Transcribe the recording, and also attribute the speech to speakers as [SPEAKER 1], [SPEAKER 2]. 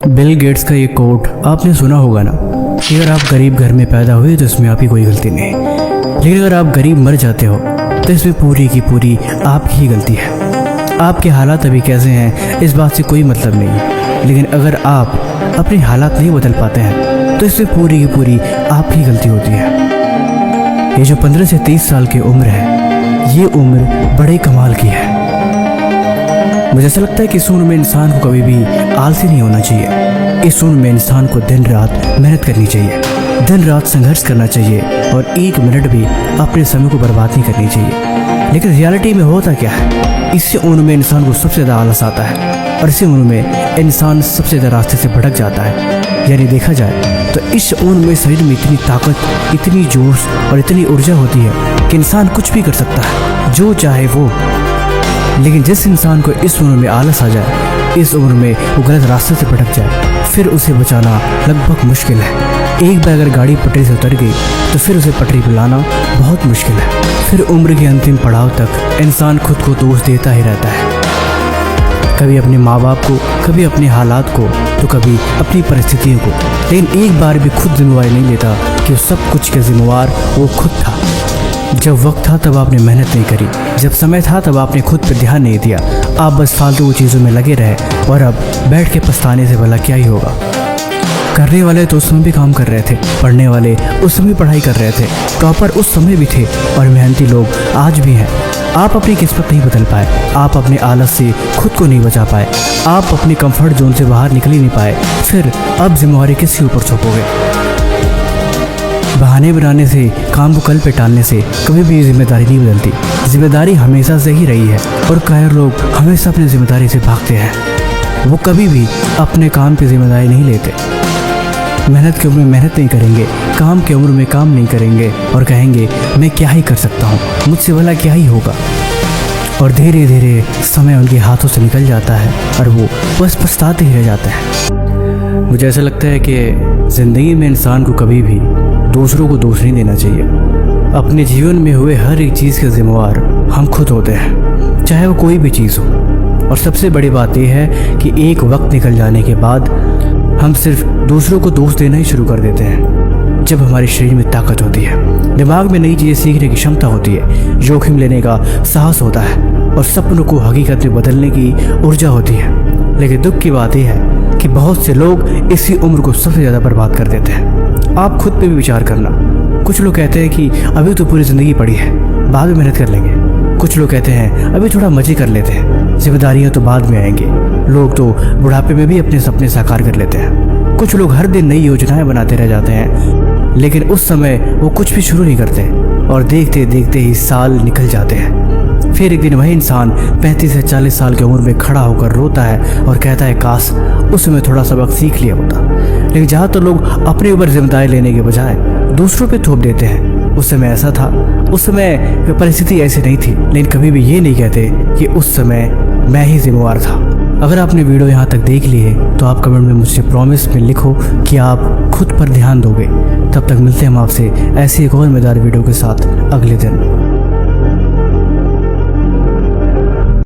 [SPEAKER 1] Bill Gates का ये coat आपने सुना होगा ना कि अगर आप गरीब घर में पैदा हुए तो इसमें आपकी कोई गलती नहीं, लेकिन अगर आप गरीब मर जाते हो तो इसमें पूरी की पूरी आपकी ही गलती है। आपके हालात अभी कैसे हैं इस बात से कोई मतलब नहीं, लेकिन अगर आप अपने हालात नहीं बदल पाते हैं तो इसमें पूरी की पूरी आपकी गलती होती है। ये जो 15 से 30 साल की उम्र है, ये उम्र बड़े कमाल की है। मुझे ऐसा लगता है कि इस उम्र में इंसान को कभी भी आलसी नहीं होना चाहिए। इस उम्र में इंसान को दिन रात मेहनत करनी चाहिए, दिन रात संघर्ष करना चाहिए और एक मिनट भी अपने समय को बर्बाद नहीं करनी चाहिए। लेकिन रियलिटी में होता क्या है, इसी उम्र में इंसान को सबसे ज़्यादा आलस आता है और इसी उम्र में इंसान सबसे ज़्यादा रास्ते से भटक जाता है। यानी देखा जाए तो इस उम्र में शरीर में इतनी ताकत, इतनी जोश और इतनी ऊर्जा होती है कि इंसान कुछ भी कर सकता है, जो चाहे वो। लेकिन जिस इंसान को इस उम्र में आलस आ जाए, इस उम्र में वो गलत रास्ते से भटक जाए, फिर उसे बचाना लगभग मुश्किल है। एक बार अगर गाड़ी पटरी से उतर गई तो फिर उसे पटरी पर लाना बहुत मुश्किल है। फिर उम्र के अंतिम पड़ाव तक इंसान खुद को दोष देता ही रहता है, कभी अपने माँ बाप को, कभी अपने हालात को, तो कभी अपनी परिस्थितियों को। लेकिन एक बार भी खुद जिम्मेवारी नहीं लेता कि सब कुछ के जिम्मेवार वो खुद था। जब वक्त था तब आपने मेहनत नहीं करी, जब समय था तब आपने खुद पर ध्यान नहीं दिया। आप बस फालतू चीज़ों में लगे रहे और अब बैठ के पछताने से भला क्या ही होगा। करने वाले तो उस समय भी काम कर रहे थे, पढ़ने वाले उस समय पढ़ाई कर रहे थे, टॉपर उस समय भी थे और मेहनती लोग आज भी हैं। आप अपनी किस्मत नहीं बदल पाए, आप अपने आलस से खुद को नहीं बचा पाए, आप अपने कंफर्ट जोन से बाहर निकल ही नहीं पाए, फिर अब जिम्मेवारी किसके ऊपर सौंपोगे? बहाने बनाने से, काम को कल पे टालने से कभी भी जिम्मेदारी नहीं बदलती। जिम्मेदारी हमेशा से ही रही है और कायर लोग हमेशा अपनी जिम्मेदारी से भागते हैं। वो कभी भी अपने काम की जिम्मेदारी नहीं लेते। मेहनत की उम्र में मेहनत नहीं करेंगे, काम की उम्र में काम नहीं करेंगे और कहेंगे मैं क्या ही कर सकता हूँ, मुझसे भला क्या ही होगा। और धीरे धीरे समय उनके हाथों से निकल जाता है और वो बस पछताते ही रह जाते हैं। मुझे ऐसा लगता है कि ज़िंदगी में इंसान को कभी भी दूसरों को दोष नहीं देना चाहिए। अपने जीवन में हुए हर एक चीज़ के जिम्मेवार हम खुद होते हैं, चाहे वो कोई भी चीज़ हो। और सबसे बड़ी बात यह है कि एक वक्त निकल जाने के बाद हम सिर्फ दूसरों को दोष देना ही शुरू कर देते हैं। जब हमारे शरीर में ताकत होती है, दिमाग में नई चीज़ें सीखने की क्षमता होती है, जोखिम लेने का साहस होता है और सपनों को हकीकत में बदलने की ऊर्जा होती है। लेकिन दुख की बात यह है कि बहुत से लोग इसी उम्र को सबसे ज़्यादा बर्बाद कर देते हैं। आप खुद पे भी विचार करना। कुछ लोग कहते हैं कि अभी तो पूरी ज़िंदगी पड़ी है, बाद में मेहनत कर लेंगे। कुछ लोग कहते हैं अभी थोड़ा मज़े कर लेते हैं, जिम्मेदारियां तो बाद में आएंगी। लोग तो बुढ़ापे में भी अपने सपने साकार कर लेते हैं। कुछ लोग हर दिन नई योजनाएं बनाते रह जाते हैं, लेकिन उस समय वो कुछ भी शुरू नहीं करते और देखते देखते ही साल निकल जाते हैं। फिर एक दिन वही इंसान 35 से 40 साल की उम्र में खड़ा होकर रोता है और कहता है काश उस समय थोड़ा सबक सीख लिया होता। लेकिन जहाँ तो लोग अपने ऊपर जिम्मेदारी लेने के बजाय दूसरों पे थोप देते हैं। उस समय ऐसा था, उस समय परिस्थिति ऐसी नहीं थी, लेकिन कभी भी ये नहीं कहते कि उस समय मैं ही जिम्मेवार था। अगर आपने वीडियो यहाँ तक देख ली है तो आप कमेंट में मुझसे प्रॉमिस में लिखो कि आप खुद पर ध्यान दोगे। तब तक मिलते हैं हम आपसे ऐसी एक और मज़ेदार वीडियो के साथ अगले दिन।